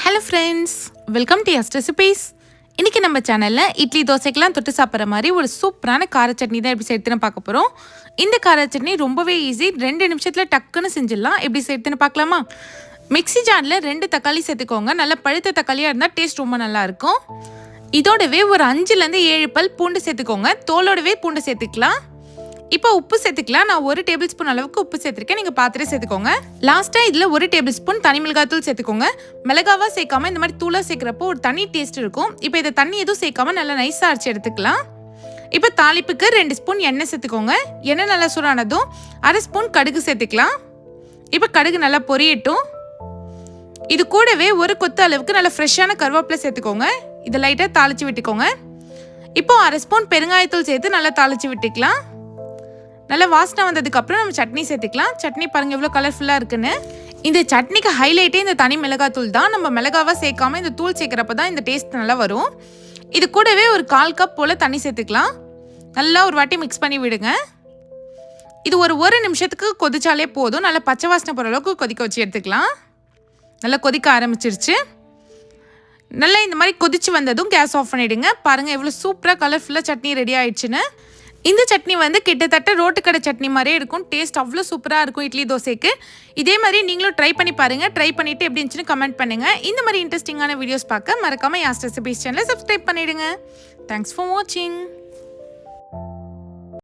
Hello friends, welcome to Yas Recipes. இன்னைக்கு நம்ம சேனல்ல இட்லி தோசைக்கெல்லாம் தொட்டு சாப்பிட்ற மாதிரி ஒரு சூப்பரான கார சட்னி தான் எப்படி செய்யறதுன்னு பார்க்க போறோம். இந்த கார சட்னி ரொம்பவே ஈஸி, 2 நிமிஷத்துல டக்குன்னு செஞ்சிடலாம். எப்படி செய்யறதுன்னு பார்க்கலாமா? மிக்ஸி ஜார்ல 2 தக்காளி சேர்த்துக்கோங்க. நல்ல பழுத்த தக்காளியா இருந்தா டேஸ்ட் ரொம்ப நல்லா இருக்கும். இதோடவே ஒரு 5ல இருந்து 7 பல் பூண்டு சேர்த்துக்கோங்க. தோலோடவே பூண்டு சேர்த்துக்கலாம். இப்போ உப்பு சேர்த்துக்கலாம். நான் 1 டேபிள் ஸ்பூன் அளவுக்கு உப்பு சேர்த்துருக்கேன். நீங்கள் பார்த்துட்டு சேர்த்துக்கோங்க. லாஸ்ட்டாக இதில் 1 டேபிள் ஸ்பூன் தனி மிளகாய் தூள் சேர்த்துக்கோங்க. மிளகாவாக சேர்க்காம இந்த மாதிரி தூளாக சேர்க்குறப்போ ஒரு தனி டேஸ்ட் இருக்கும். இப்போ இதை தண்ணி எதுவும் சேர்க்காம நல்லா நைஸாக அரைச்சி எடுத்துக்கலாம். இப்போ தாளிப்புக்கு 2 ஸ்பூன் எண்ணெய் சேர்த்துக்கோங்க. எண்ணெய் நல்லா சூடானதும் 1/2 ஸ்பூன் கடுகு சேர்த்துக்கலாம். இப்போ கடுகு நல்லா பொரியட்டும். இது கூடவே ஒரு கொத்து அளவுக்கு நல்லா ஃப்ரெஷ்ஷான கருவேப்பிலை சேர்த்துக்கோங்க. இதை லைட்டாக தாளித்து விட்டுக்கோங்க. இப்போ 1/2 ஸ்பூன் பெருங்காயத்தூள் சேர்த்து நல்லா தாளித்து விட்டுக்கலாம். நல்லா வாசனை வந்ததுக்கப்புறம் நம்ம சட்னி சேர்த்துக்கலாம். சட்னி பாருங்கள் எவ்வளோ கலர்ஃபுல்லாக இருக்குன்னு. இந்த சட்னிக்கு ஹைலைட்டே இந்த தனி மிளகாய் தூள் தான். நம்ம மிளகாவாக சேர்க்காம இந்த தூள் சேர்க்குறப்ப தான் இந்த டேஸ்ட் நல்லா வரும். இது கூடவே ஒரு 1/4 கப் போல் தண்ணி சேர்த்துக்கலாம். நல்லா ஒரு வாட்டி மிக்ஸ் பண்ணி விடுங்க. இது ஒரு நிமிஷத்துக்கு கொதிச்சாலே போதும். நல்லா பச்சை வாசனை போகிற அளவுக்கு கொதிக்க வச்சு எடுத்துக்கலாம். நல்லா கொதிக்க ஆரம்பிச்சிருச்சு. நல்லா இந்த மாதிரி கொதிச்சு வந்ததும் கேஸ் ஆஃப் பண்ணிவிடுங்க. பாருங்கள் எவ்வளோ சூப்பராக கலர்ஃபுல்லாக சட்னி ரெடி ஆயிடுச்சுன்னு. இந்த சட்னி கிட்டத்தட்ட ரோட்டு கடை சட்னி மாதிரியே இருக்கும். டேஸ்ட் அவ்வளோ சூப்பராக இருக்கும் இட்லி தோசைக்கு. இதே மாதிரி நீங்களும் ட்ரை பண்ணி பாருங்கள். ட்ரை பண்ணிவிட்டு எப்படி இருந்துச்சுன்னு கமெண்ட் பண்ணுங்கள். இந்த மாதிரி இன்ட்ரெஸ்டிங்கான வீடியோஸ் பார்க்க மறக்காமல் யாஸ் ரெசிபீஸ் சேனலை சப்ஸ்கிரைப் பண்ணிவிடுங்க. தேங்க்ஸ் ஃபார் வாட்சிங்.